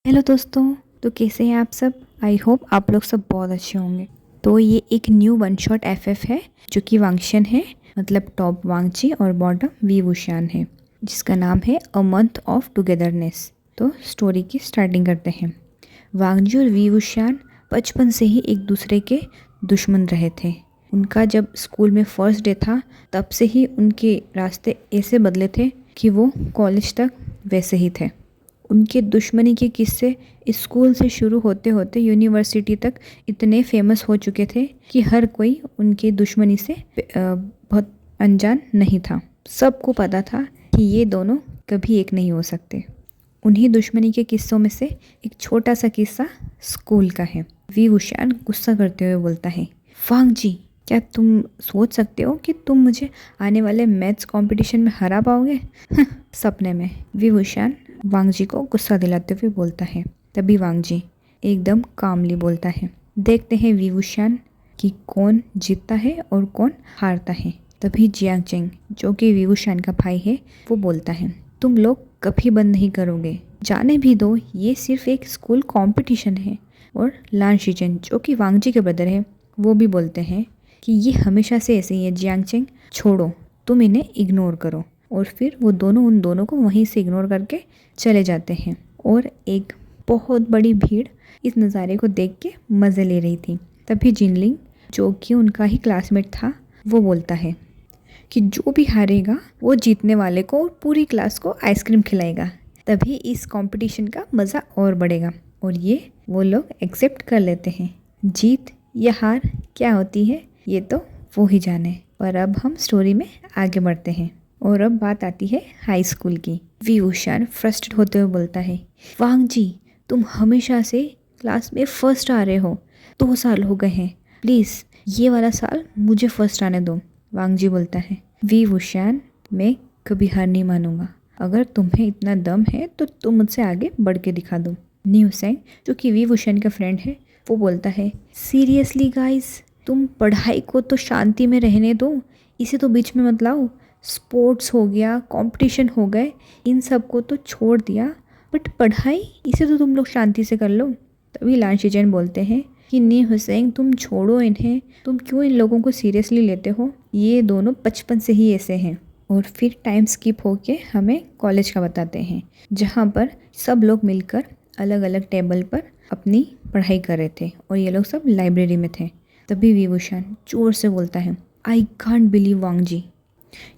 Hello दोस्तों। तो कैसे हैं आप सब? आई होप आप लोग सब बहुत अच्छे होंगे। तो ये एक न्यू वन शॉट एफएफ है जो कि वांगशन है, मतलब टॉप वांगची और बॉटम वी वुशान है, जिसका नाम है अ मंथ ऑफ टुगेदरनेस। तो स्टोरी की स्टार्टिंग करते हैं। वांगजी और वी वुशान बचपन से ही एक दूसरे के दुश्मन रहे थे। उनका जब स्कूल में फर्स्ट डे था तब से ही उनके रास्ते ऐसे बदले थे कि वो कॉलेज तक वैसे ही थे। उनके दुश्मनी के किस्से स्कूल से शुरू होते होते यूनिवर्सिटी तक इतने फेमस हो चुके थे कि हर कोई उनकी दुश्मनी से बहुत अनजान नहीं था। सबको पता था कि ये दोनों कभी एक नहीं हो सकते। उन्हीं दुश्मनी के किस्सों में से एक छोटा सा किस्सा स्कूल का है। वी वुशान गुस्सा करते हुए बोलता है, वांग जी, क्या तुम सोच सकते हो कि तुम मुझे आने वाले मैथ्स कंपटीशन में हरा पाओगे? सपने में। वी वुशान वांगजी को गुस्सा दिलाते हुए बोलता है। तभी वांगजी एकदम कामली बोलता है, देखते हैं वी वुशान कि कौन जीतता है और कौन हारता है। तभी जियांग चेंग, जो कि वी वुशान का भाई है, वो बोलता है, तुम लोग कभी बंद नहीं करोगे, जाने भी दो, ये सिर्फ एक स्कूल कंपटीशन है। और लान शीचेन, जो कि वांगजी के ब्रदर है, वो भी बोलते हैं कि ये हमेशा से ऐसे ही है जियांग चेंग, छोड़ो, तुम इन्हें इग्नोर करो। और फिर वो दोनों उन दोनों को वहीं से इग्नोर करके चले जाते हैं। और एक बहुत बड़ी भीड़ इस नज़ारे को देख के मज़े ले रही थी। तभी जिनलिंग, जो कि उनका ही क्लासमेट था, वो बोलता है कि जो भी हारेगा वो जीतने वाले को और पूरी क्लास को आइसक्रीम खिलाएगा, तभी इस कंपटीशन का मज़ा और बढ़ेगा। और ये वो लोग एक्सेप्ट कर लेते हैं। जीत या हार क्या होती है ये तो वो ही जाने। और अब हम स्टोरी में आगे बढ़ते हैं और अब बात आती है हाई स्कूल की। वी वुशान फ्रस्ट्रेट होते हुए बोलता है, वांग जी, तुम हमेशा से क्लास में फर्स्ट आ रहे हो, 2 साल हो गए हैं, प्लीज़ ये वाला साल मुझे फर्स्ट आने दो। वांग जी बोलता है, वी वुशान, मैं कभी हार नहीं मानूंगा, अगर तुम्हें इतना दम है तो तुम मुझसे आगे बढ़ के दिखा दो। नी हुसैन, जो कि वी वुशान का फ्रेंड है, वो बोलता है, सीरियसली गाइस, तुम पढ़ाई को तो शांति में रहने दो, इसे तो बीच में मत लाओ। स्पोर्ट्स हो गया, कंपटीशन हो गए, इन सब को तो छोड़ दिया, बट पढ़ाई, इसे तो तुम लोग शांति से कर लो। तभी लान शीचेन बोलते हैं कि नी हुसैन, तुम छोड़ो इन्हें, तुम क्यों इन लोगों को सीरियसली लेते हो, ये दोनों बचपन से ही ऐसे हैं। और फिर टाइम स्किप होके हमें कॉलेज का बताते हैं, जहाँ पर सब लोग मिलकर अलग अलग टेबल पर अपनी पढ़ाई कर रहे थे और ये लोग सब लाइब्रेरी में थे। तभी वी वुशान जोर से बोलता है, आई कांट बिलीव वांग जी,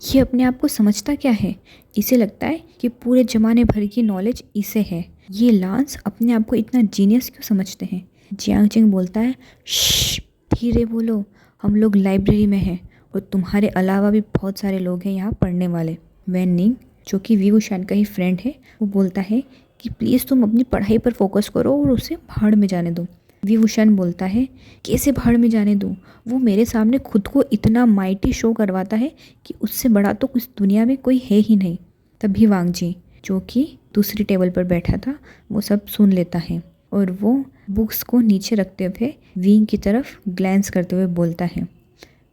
ये अपने आप को समझता क्या है, इसे लगता है कि पूरे ज़माने भर की नॉलेज इसे है। ये लांस अपने आप को इतना जीनियस क्यों समझते हैं? जियांग चेंग बोलता है, श्श, धीरे बोलो, हम लोग लाइब्रेरी में हैं और तुम्हारे अलावा भी बहुत सारे लोग हैं यहाँ पढ़ने वाले। वैन निंग, जो कि वी वुशान का ही फ्रेंड है, वो बोलता है कि प्लीज़ तुम अपनी पढ़ाई पर फोकस करो और उसे भाड़ में जाने दो। वी वुशान बोलता है, कैसे भाड़ में जाने दूँ, वो मेरे सामने खुद को इतना माइटी शो करवाता है कि उससे बड़ा तो कुछ दुनिया में कोई है ही नहीं। तभी वांग जी, जो कि दूसरी टेबल पर बैठा था, वो सब सुन लेता है और वो बुक्स को नीचे रखते हुए विंग की तरफ ग्लैंस करते हुए बोलता है,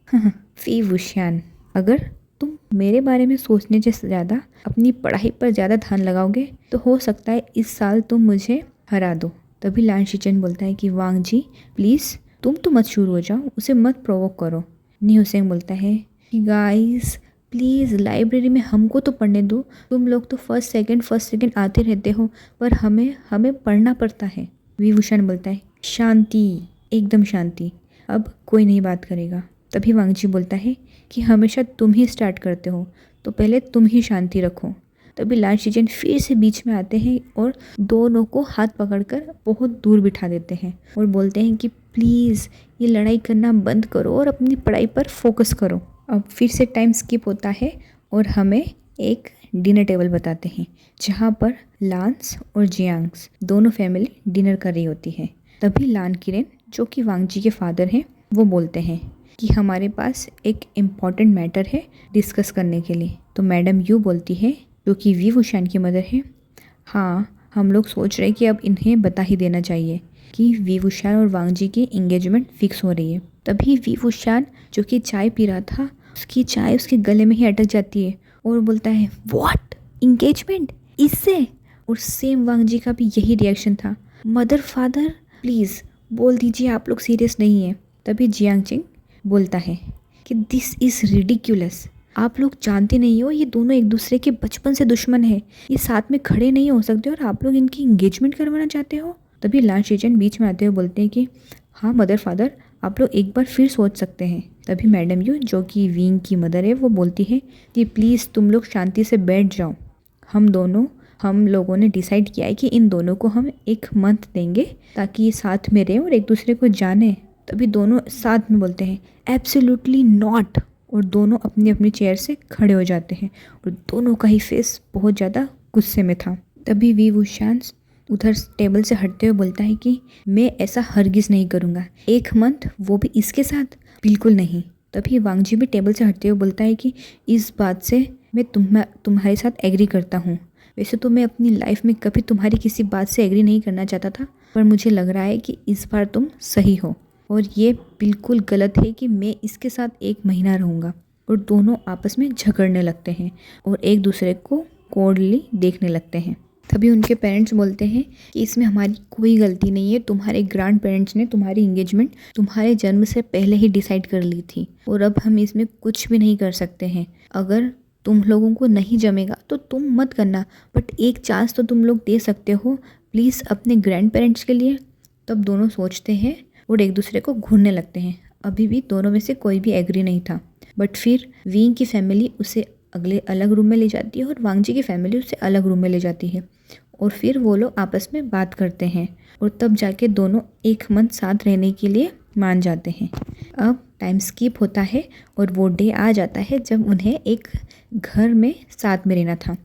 वी वुशान, अगर तुम मेरे बारे में सोचने से ज़्यादा अपनी पढ़ाई पर ज़्यादा ध्यान लगाओगे तो हो सकता है इस साल तुम मुझे हरा दो। तभी लान शीचेन बोलता है कि वांग जी, प्लीज़ तुम तो मत शुरू हो जाओ, उसे मत प्रोवोक करो। नी हुसैन बोलता है कि गाइस प्लीज़ लाइब्रेरी में हमको तो पढ़ने दो, तुम लोग तो फर्स्ट सेकंड आते रहते हो, पर हमें पढ़ना पड़ता है। वी वुशान बोलता है, शांति, एकदम शांति, अब कोई नहीं बात करेगा। तभी वांग जी बोलता है कि हमेशा तुम ही स्टार्ट करते हो, तो पहले तुम ही शांति रखो। तभी लान शीचेन फिर से बीच में आते हैं और दोनों को हाथ पकड़कर बहुत दूर बिठा देते हैं और बोलते हैं कि प्लीज़ ये लड़ाई करना बंद करो और अपनी पढ़ाई पर फोकस करो। अब फिर से टाइम स्किप होता है और हमें एक डिनर टेबल बताते हैं, जहाँ पर लांस और जियांग्स दोनों फैमिली डिनर कर रही होती है। तभी लान किरेन, जो कि वांग जी के फादर हैं, वो बोलते हैं कि हमारे पास एक इम्पॉर्टेंट मैटर है डिस्कस करने के लिए। तो मैडम यू बोलती है, जो कि वी वुशान की मदर है, हाँ, हम लोग सोच रहे हैं कि अब इन्हें बता ही देना चाहिए कि वी वुशान और वांग जी की इंगेजमेंट फिक्स हो रही है। तभी वी वुशान, जो कि चाय पी रहा था, उसकी चाय उसके गले में ही अटक जाती है और बोलता है, व्हाट, इंगेजमेंट इससे? और सेम वांग जी का भी यही रिएक्शन था, मदर फादर प्लीज़ बोल दीजिए आप लोग सीरियस नहीं है। तभी जियांग चेंग बोलता है कि दिस इज़ रिडिक्यूलस, आप लोग जानते नहीं हो ये दोनों एक दूसरे के बचपन से दुश्मन है, ये साथ में खड़े नहीं हो सकते और आप लोग इनकी इंगेजमेंट करवाना चाहते हो। तभी लान शीजन बीच में आते हुए बोलते हैं कि हाँ मदर फादर, आप लोग एक बार फिर सोच सकते हैं। तभी मैडम यू जो कि विंग की मदर है वो बोलती है कि प्लीज़ तुम लोग शांति से बैठ जाओ, हम लोगों ने डिसाइड किया है कि इन दोनों को हम एक मंथ देंगे ताकि ये साथ में रहें और एक दूसरे को जाने। तभी दोनों साथ में बोलते हैं एब्सोल्युटली नॉट, और दोनों अपनी अपनी चेयर से खड़े हो जाते हैं और दोनों का ही फेस बहुत ज़्यादा गुस्से में था। तभी वी वुशान उधर टेबल से हटते हुए बोलता है कि मैं ऐसा हरगिज़ नहीं करूँगा, एक मंथ वो भी इसके साथ, बिल्कुल नहीं। तभी वांग जी भी टेबल से हटते हुए बोलता है कि इस बात से मैं तुम्हारे साथ एग्री करता हूँ। वैसे तो मैं अपनी लाइफ में कभी तुम्हारी किसी बात से एग्री नहीं करना चाहता था, पर मुझे लग रहा है कि इस बार तुम सही हो और ये बिल्कुल गलत है कि मैं इसके साथ एक महीना रहूँगा। और दोनों आपस में झगड़ने लगते हैं और एक दूसरे को कोल्डली देखने लगते हैं। तभी उनके पेरेंट्स बोलते हैं कि इसमें हमारी कोई गलती नहीं है, तुम्हारे ग्रैंड पेरेंट्स ने तुम्हारी इंगेजमेंट तुम्हारे जन्म से पहले ही डिसाइड कर ली थी और अब हम इसमें कुछ भी नहीं कर सकते हैं। अगर तुम लोगों को नहीं जमेगा तो तुम मत करना, बट एक चांस तो तुम लोग दे सकते हो प्लीज़ अपने ग्रैंड पेरेंट्स के लिए। तब दोनों सोचते हैं और एक दूसरे को घूरने लगते हैं। अभी भी दोनों में से कोई भी एग्री नहीं था, बट फिर विंग की फैमिली उसे अगले अलग रूम में ले जाती है और वांग जी की फैमिली उसे अलग रूम में ले जाती है और फिर वो लोग आपस में बात करते हैं और तब जाके दोनों एक मंथ साथ रहने के लिए मान जाते हैं। अब टाइम स्किप होता है और वो डे आ जाता है जब उन्हें एक घर में साथ में रहना था।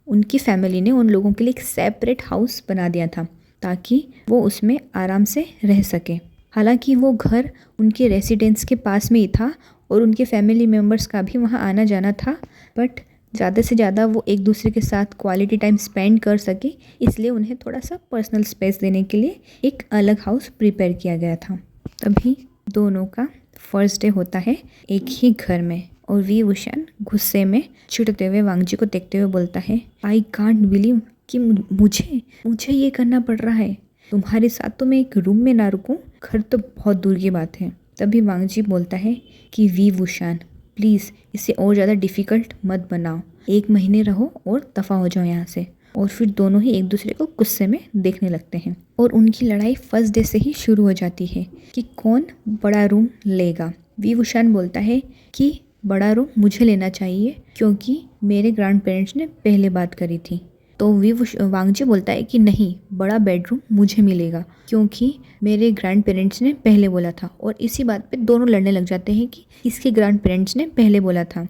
उनकी फैमिली ने उन लोगों के लिए एक सेपरेट हाउस बना दिया था ताकि वो उसमें आराम से रह सके। हालांकि वो घर उनके रेसिडेंस के पास में ही था और उनके फैमिली मेम्बर्स का भी वहाँ आना जाना था, बट ज़्यादा से ज़्यादा वो एक दूसरे के साथ क्वालिटी टाइम स्पेंड कर सके, इसलिए उन्हें थोड़ा सा पर्सनल स्पेस देने के लिए एक अलग हाउस प्रिपेयर किया गया था। तभी दोनों का फर्स्ट डे होता है एक ही घर में और वी वुशान गुस्से में चिढ़ते हुए वांग जी को देखते हुए बोलता है आई कांट बिलीव कि मुझे ये करना पड़ रहा है, तुम्हारे साथ तो मैं एक रूम में ना रुकूं, घर तो बहुत दूर की बात है। तभी वांग जी बोलता है कि वी वुशान प्लीज़ इसे और ज़्यादा डिफ़िकल्ट मत बनाओ, एक महीने रहो और दफ़ा हो जाओ यहाँ से। और फिर दोनों ही एक दूसरे को गुस्से में देखने लगते हैं और उनकी लड़ाई फर्स्ट डे से ही शुरू हो जाती है कि कौन बड़ा रूम लेगा। वी वुशान बोलता है कि बड़ा रूम मुझे लेना चाहिए क्योंकि मेरे ग्रैंड पेरेंट्स ने पहले बात करी थी। तो वांग जी बोलता है कि नहीं, बड़ा बेडरूम मुझे मिलेगा क्योंकि मेरे ग्रैंड पेरेंट्स ने पहले बोला था। और इसी बात पे दोनों लड़ने लग जाते हैं कि इसके ग्रैंड पेरेंट्स ने पहले बोला था।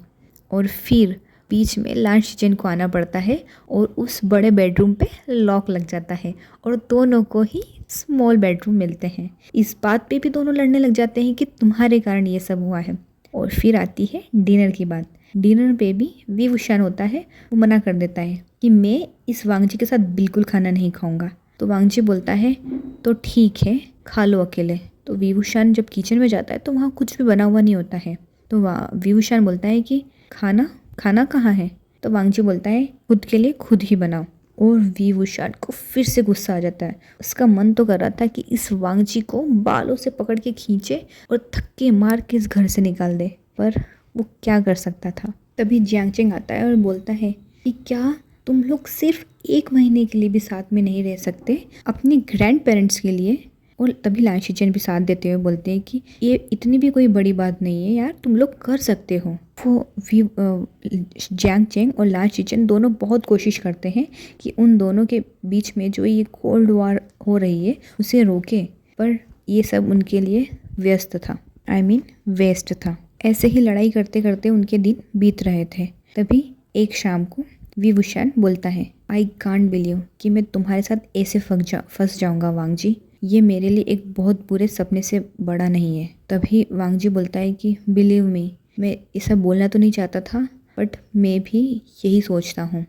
और फिर बीच में लान शीजन को आना पड़ता है और उस बड़े बेडरूम पे लॉक लग जाता है और दोनों को ही स्मॉल बेडरूम मिलते हैं। इस बात पे भी दोनों लड़ने लग जाते हैं कि तुम्हारे कारण ये सब हुआ है। और फिर आती है डिनर की बात। डिनर पे भी वी वुशान होता है, वो मना कर देता है कि मैं इस वांग जी के साथ बिल्कुल खाना नहीं खाऊंगा। तो वांग जी बोलता है तो ठीक है, खा लो अकेले। तो वी वुशान जब किचन में जाता है तो वहाँ कुछ भी बना हुआ नहीं होता है। तो वी वुशान बोलता है कि खाना कहाँ है। तो वांग जी बोलता है खुद के लिए खुद ही बनाओ। और वी वुशान को फिर से गुस्सा आ जाता है। उसका मन तो कर रहा था कि इस वांग जी को बालों से पकड़ के खींचे और धक्के मार के इस घर से निकाल दे, पर वो क्या कर सकता था। तभी जियांग चेंग आता है और बोलता है कि क्या तुम लोग सिर्फ एक महीने के लिए भी साथ में नहीं रह सकते अपने ग्रैंड पेरेंट्स के लिए। और तभी लान शीजन भी साथ देते हुए बोलते हैं कि ये इतनी भी कोई बड़ी बात नहीं है यार, तुम लोग कर सकते हो। वो जियांग चेंग और लान शीजन दोनों बहुत कोशिश करते हैं कि उन दोनों के बीच में जो ये कोल्ड वॉर हो रही है उसे रोके, पर ये सब उनके लिए वेस्ट था। ऐसे ही लड़ाई करते करते उनके दिन बीत रहे थे। तभी एक शाम को वी वुशान बोलता है आई कांट बिलीव कि मैं तुम्हारे साथ ऐसे फंस जाऊंगा वांग जी, ये मेरे लिए एक बहुत बुरे सपने से बड़ा नहीं है। तभी वांग जी बोलता है कि बिलीव मी, मैं ये सब बोलना तो नहीं चाहता था, बट मैं भी यही सोचता हूँ,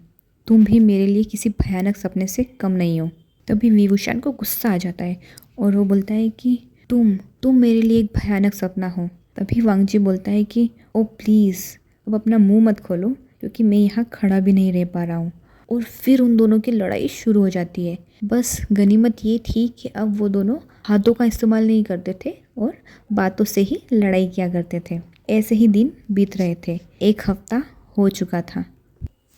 तुम भी मेरे लिए किसी भयानक सपने से कम नहीं हो। तभी वी वुशान को गुस्सा आ जाता है और वो बोलता है कि तुम मेरे लिए एक भयानक सपना हो। तभी वांग जी बोलता है कि ओ प्लीज़ अब अपना मुंह मत खोलो क्योंकि मैं यहाँ खड़ा भी नहीं रह पा रहा हूँ और फिर उन दोनों की लड़ाई शुरू हो जाती है। बस गनीमत ये थी कि अब वो दोनों हाथों का इस्तेमाल नहीं करते थे और बातों से ही लड़ाई किया करते थे। ऐसे ही दिन बीत रहे थे। 1 हफ्ता हो चुका था,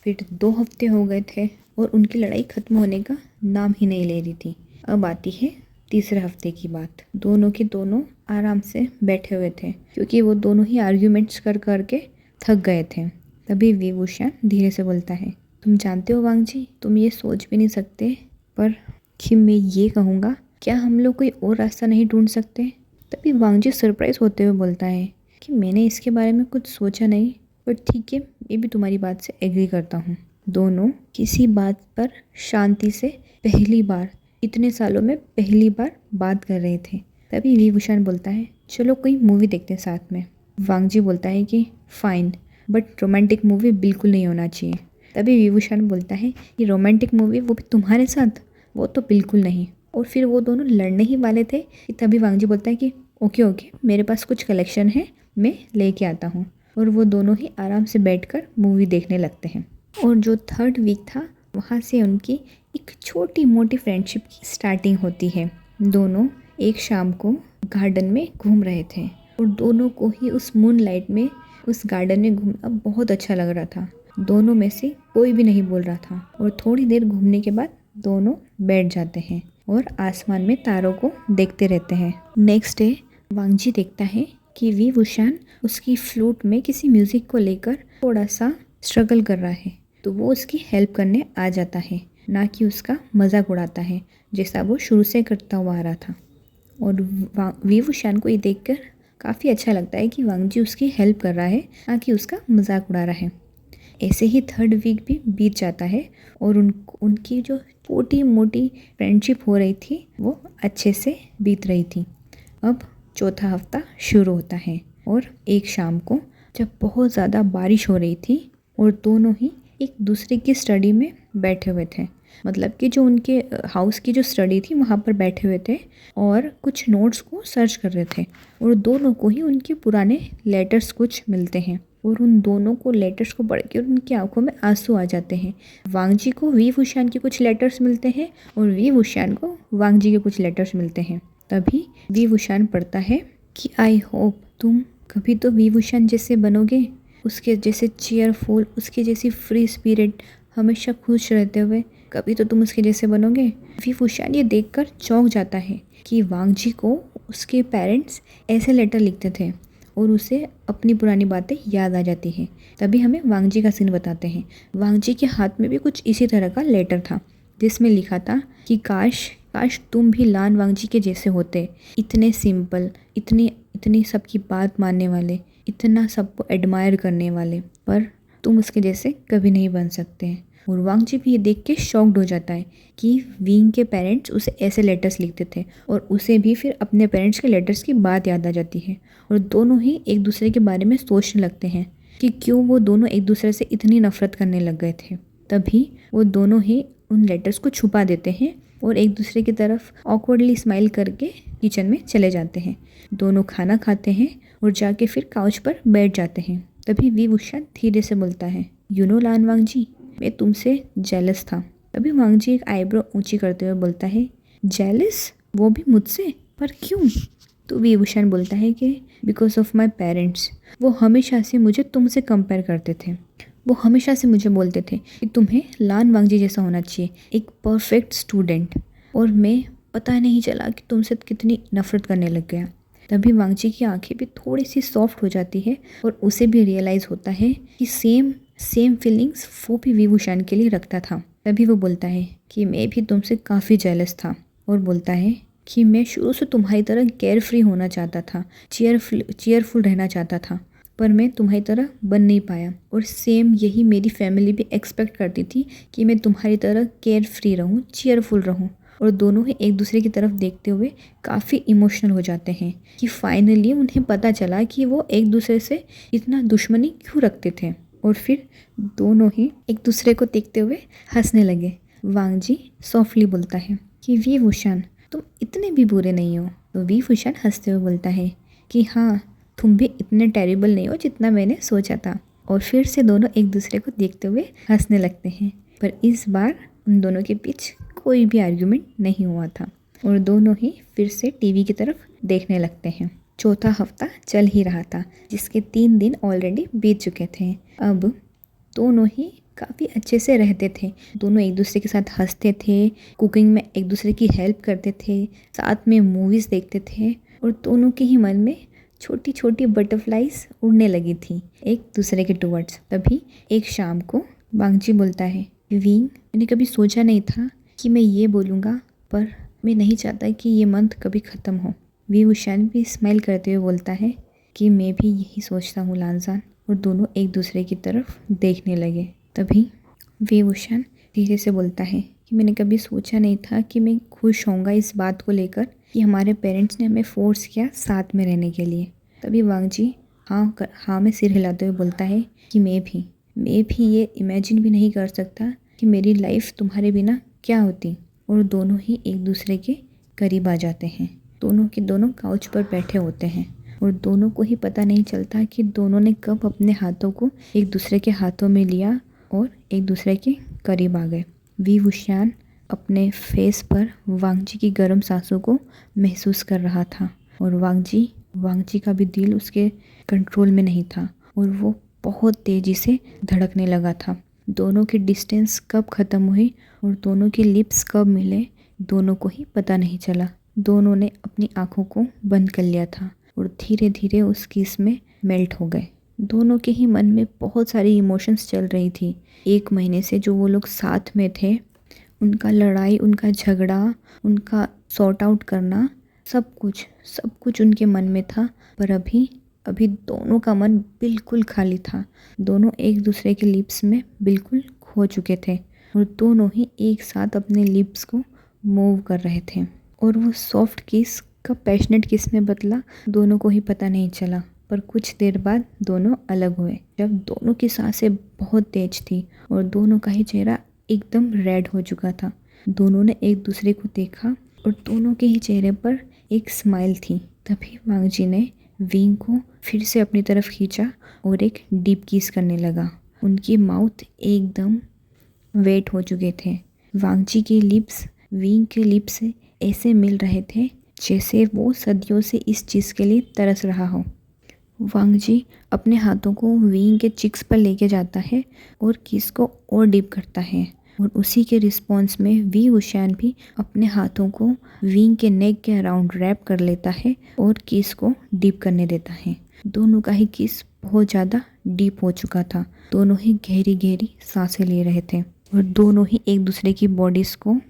फिर 2 हफ्ते हो गए थे और उनकी लड़ाई ख़त्म होने का नाम ही नहीं ले रही थी। अब आती है तीसरे हफ्ते की बात। दोनों के दोनों आराम से बैठे हुए थे क्योंकि वो दोनों ही आर्ग्यूमेंट्स कर के थक गए थे। तभी विभूषण धीरे से बोलता है, तुम जानते हो वांग जी, तुम ये सोच भी नहीं सकते पर कि मैं ये कहूँगा, क्या हम लोग कोई और रास्ता नहीं ढूंढ सकते? तभी वांग जी सरप्राइज होते हुए बोलता है कि मैंने इसके बारे में कुछ सोचा नहीं, पर ठीक है, मैं भी तुम्हारी बात से एग्री करता हूँ। दोनों किसी बात पर शांति से पहली बार, इतने सालों में पहली बार बात कर रहे थे। तभी विभूषण बोलता है, चलो कोई मूवी देखते हैं साथ में। वांग जी बोलता है कि फाइन, बट रोमांटिक मूवी बिल्कुल नहीं होना चाहिए। तभी विभूषण बोलता है कि रोमांटिक मूवी, वो भी तुम्हारे साथ? वो तो बिल्कुल नहीं। और फिर वो दोनों लड़ने ही वाले थे कि तभी वांग जी बोलता है कि ओके, मेरे पास कुछ कलेक्शन है, मैं लेके आता हूँ। और वो दोनों ही आराम से बैठकर मूवी देखने लगते हैं। और जो 3rd वीक था, वहाँ से उनकी एक छोटी मोटी फ्रेंडशिप की स्टार्टिंग होती है। दोनों एक शाम को गार्डन में घूम रहे थे और दोनों को ही उस मून लाइट में उस गार्डन में घूमना बहुत अच्छा लग रहा था। दोनों में से कोई भी नहीं बोल रहा था और थोड़ी देर घूमने के बाद दोनों बैठ जाते हैं और आसमान में तारों को देखते रहते हैं। नेक्स्ट डे वांग जी देखता है कि विभूषण उसकी फ्लूट में किसी म्यूज़िक को लेकर थोड़ा सा स्ट्रगल कर रहा है, तो वो उसकी हेल्प करने आ जाता है, ना कि उसका मजाक उड़ाता है जैसा वो शुरू से करता हुआ आ रहा था। और विभूषण को ये देखकर काफ़ी अच्छा लगता है कि वांग जी उसकी हेल्प कर रहा है, ना कि उसका मजाक उड़ा रहा है। ऐसे ही 3rd वीक भी बीत जाता है और उनकी जो छोटी मोटी फ्रेंडशिप हो रही थी वो अच्छे से बीत रही थी। अब 4था हफ्ता शुरू होता है और एक शाम को जब बहुत ज़्यादा बारिश हो रही थी और दोनों ही एक दूसरे की स्टडी में बैठे हुए थे, मतलब कि जो उनके हाउस की जो स्टडी थी वहाँ पर बैठे हुए थे और कुछ नोट्स को सर्च कर रहे थे। और दोनों को ही उनके पुराने लेटर्स कुछ मिलते हैं और उन दोनों को लेटर्स को पढ़ के उनकी आंखों में आंसू आ जाते हैं। वांग जी को विभूषण के कुछ लेटर्स मिलते हैं और विभूषण को वांग जी के कुछ लेटर्स मिलते हैं। तभी विभूषण पढ़ता है कि आई होप तुम कभी तो विभूषण जैसे बनोगे, उसके जैसे चीयरफुल, उसके जैसी फ्री स्पिरिट, हमेशा खुश रहते हुए, कभी तो तुम उसके जैसे बनोगे। विभूषण ये देखकर चौंक जाता है कि वांग जी को उसके पेरेंट्स ऐसे लेटर लिखते थे और उसे अपनी पुरानी बातें याद आ जाती हैं। तभी हमें वांग जी का सीन बताते हैं। वांग जी के हाथ में भी कुछ इसी तरह का लेटर था जिसमें लिखा था कि काश तुम भी लान वांग जी के जैसे होते, इतने सिंपल, इतनी सबकी बात मानने वाले, इतना सबको एडमायर करने वाले, पर तुम उसके जैसे कभी नहीं बन सकते। और वांग जी भी ये देख के शॉक्ड हो जाता है कि विंग के पेरेंट्स उसे ऐसे लेटर्स लिखते थे और उसे भी फिर अपने पेरेंट्स के लेटर्स की बात याद आ जाती है और दोनों ही एक दूसरे के बारे में सोचने लगते हैं कि क्यों वो दोनों एक दूसरे से इतनी नफरत करने लग गए थे। तभी वो दोनों ही उन लेटर्स को छुपा देते हैं और एक दूसरे की तरफ ऑकवर्डली स्माइल करके किचन में चले जाते हैं। दोनों खाना खाते हैं और जाके फिर काउच पर बैठ जाते हैं। तभी विभूषण धीरे से बोलता है, यू नो लान वांग जी, मैं तुमसे जेलस था। तभी वांग जी एक आईब्रो ऊंची करते हुए बोलता है, जेलस? वो भी मुझसे? पर क्यों? तो विभूषण बोलता है कि बिकॉज ऑफ माई पेरेंट्स, वो हमेशा से मुझे तुमसे कंपेयर करते थे। वो हमेशा से मुझे बोलते थे कि तुम्हें लान वांग जी जैसा होना चाहिए, एक परफेक्ट स्टूडेंट, और मैं पता नहीं चला कि तुमसे कितनी नफरत करने लग गया। तभी वांग जी की आंखें भी थोड़ी सी सॉफ्ट हो जाती है और उसे भी रियलाइज़ होता है कि सेम फीलिंग्स वो भी विभूषण के लिए रखता था। तभी वो बोलता है कि मैं भी तुमसे काफ़ी जेलस था और बोलता है कि मैं शुरू से तुम्हारी तरह केयर फ्री होना चाहता था, चीयरफुल रहना चाहता था, पर मैं तुम्हारी तरह बन नहीं पाया। और सेम यही मेरी फैमिली भी एक्सपेक्ट करती थी कि मैं तुम्हारी तरह केयर फ्री रहूँ, चीयरफुल रहूँ। और दोनों ही एक दूसरे की तरफ देखते हुए काफ़ी इमोशनल हो जाते हैं कि फाइनली उन्हें पता चला कि वो एक दूसरे से इतना दुश्मनी क्यों रखते थे। और फिर दोनों ही एक दूसरे को देखते हुए हंसने लगे। वांग जी सॉफ्टली बोलता है कि विभूषण, तुम इतने भी बुरे नहीं हो। तो विभूषण हंसते हुए बोलता है कि हाँ, तुम भी इतने टेरिबल नहीं हो जितना मैंने सोचा था। और फिर से दोनों एक दूसरे को देखते हुए हंसने लगते हैं। पर इस बार उन दोनों के बीच कोई भी आर्ग्यूमेंट नहीं हुआ था और दोनों ही फिर से टीवी की तरफ देखने लगते हैं। चौथा हफ्ता चल ही रहा था, जिसके 3 दिन ऑलरेडी बीत चुके थे। अब दोनों ही काफ़ी अच्छे से रहते थे। दोनों एक दूसरे के साथ हंसते थे, कुकिंग में एक दूसरे की हेल्प करते थे, साथ में मूवीज़ देखते थे और दोनों के ही मन में छोटी छोटी बटरफ्लाइज उड़ने लगी थी एक दूसरे के टुवर्ड्स। तभी एक शाम को वांगजी बोलता है, विंग, मैंने कभी सोचा नहीं था कि मैं ये बोलूँगा, पर मैं नहीं चाहता कि ये मंथ कभी ख़त्म हो। वी वुशान भी स्माइल करते हुए बोलता है कि मैं भी यही सोचता हूँ लानजान। और दोनों एक दूसरे की तरफ देखने लगे। तभी वी वुशान धीरे से बोलता है कि मैंने कभी सोचा नहीं था कि मैं खुश होऊंगा इस बात को लेकर कि हमारे पेरेंट्स ने हमें फोर्स किया साथ में रहने के लिए। तभी वांगजी हाँ में सिर हिलाते हुए बोलता है कि मैं भी ये इमेजिन भी नहीं कर सकता कि मेरी लाइफ तुम्हारे बिना क्या होती। और दोनों ही एक दूसरे के करीब आ जाते हैं। दोनों के दोनों काउच पर बैठे होते हैं और दोनों को ही पता नहीं चलता कि दोनों ने कब अपने हाथों को एक दूसरे के हाथों में लिया और एक दूसरे के करीब आ गए। वी वुशान अपने फेस पर वांगजी की गर्म सांसों को महसूस कर रहा था और वांगजी का भी दिल उसके कंट्रोल में नहीं था और वो बहुत तेज़ी से धड़कने लगा था। दोनों की डिस्टेंस कब ख़त्म हुई और दोनों के लिप्स कब मिले, दोनों को ही पता नहीं चला। दोनों ने अपनी आँखों को बंद कर लिया था और धीरे धीरे उस किस में मेल्ट हो गए। दोनों के ही मन में बहुत सारी इमोशंस चल रही थी। 1 महीने से जो वो लोग साथ में थे, उनका लड़ाई, उनका झगड़ा, उनका सॉर्ट आउट करना, सब कुछ उनके मन में था। पर अभी दोनों का मन बिल्कुल खाली था। दोनों एक दूसरे के लिप्स में बिल्कुल खो चुके थे और दोनों ही एक साथ अपने लिप्स को मूव कर रहे थे और वो सॉफ्ट किस का पैशनेट किस में बदला, दोनों को ही पता नहीं चला। पर कुछ देर बाद दोनों अलग हुए, जब दोनों की सांसें बहुत तेज थी और दोनों का ही चेहरा एकदम रेड हो चुका था। दोनों ने एक दूसरे को देखा और दोनों के ही चेहरे पर एक स्माइल थी। तभी वांगजी ने विंग को फिर से अपनी तरफ खींचा और एक डीप किस करने लगा। उनकी माउथ एकदम वेट हो चुके थे। वांगजी के लिप्स विंग के लिप्स से ऐसे मिल रहे थे जैसे वो सदियों से इस चीज़ के लिए तरस रहा हो। वांगजी अपने हाथों को विंग के चिक्स पर लेके जाता है और किस को और डीप करता है और उसी के रिस्पॉन्स में वी वुशान भी अपने हाथों को विंग के नेक के अराउंड रैप कर लेता है और किस को डीप करने देता है। दोनों का ही किस बहुत ज़्यादा डीप हो चुका था। दोनों ही गहरी गहरी सांसें ले रहे थे और दोनों ही एक दूसरे की बॉडीज़ को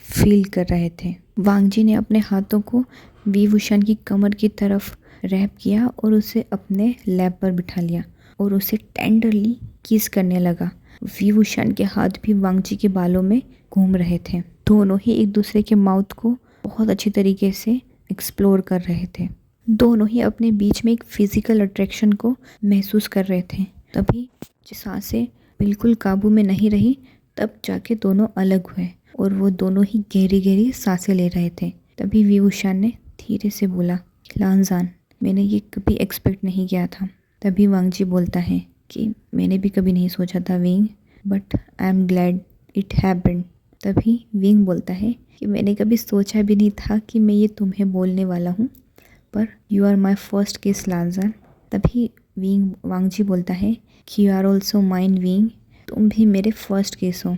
फील कर रहे थे। वांगजी ने अपने हाथों को वी वुशान की कमर की तरफ रैप किया और उसे अपने लैप पर बिठा लिया और उसे टेंडरली किस करने लगा। वी वुशान के हाथ भी वांगजी के बालों में घूम रहे थे। दोनों ही एक दूसरे के माउथ को बहुत अच्छी तरीके से एक्सप्लोर कर रहे थे। दोनों ही अपने बीच में एक फिजिकल अट्रैक्शन को महसूस कर रहे थे। तभी सांसें बिल्कुल काबू में नहीं रही, तब जाके दोनों अलग हुए और वो दोनों ही गहरी गहरी सांसें ले रहे थे। तभी वी वुशान ने धीरे से बोला, लानजान, मैंने ये कभी एक्सपेक्ट नहीं किया था। तभी वांगजी बोलता है कि मैंने भी कभी नहीं सोचा था wing, but I am glad it happened. तभी विंग बोलता है कि मैंने कभी सोचा भी नहीं था कि मैं ये तुम्हें बोलने वाला हूँ, पर यू आर माई फर्स्ट किस लानजान। तभी वांगजी बोलता है कि you are also mine wing, तुम भी मेरे फर्स्ट किस हो।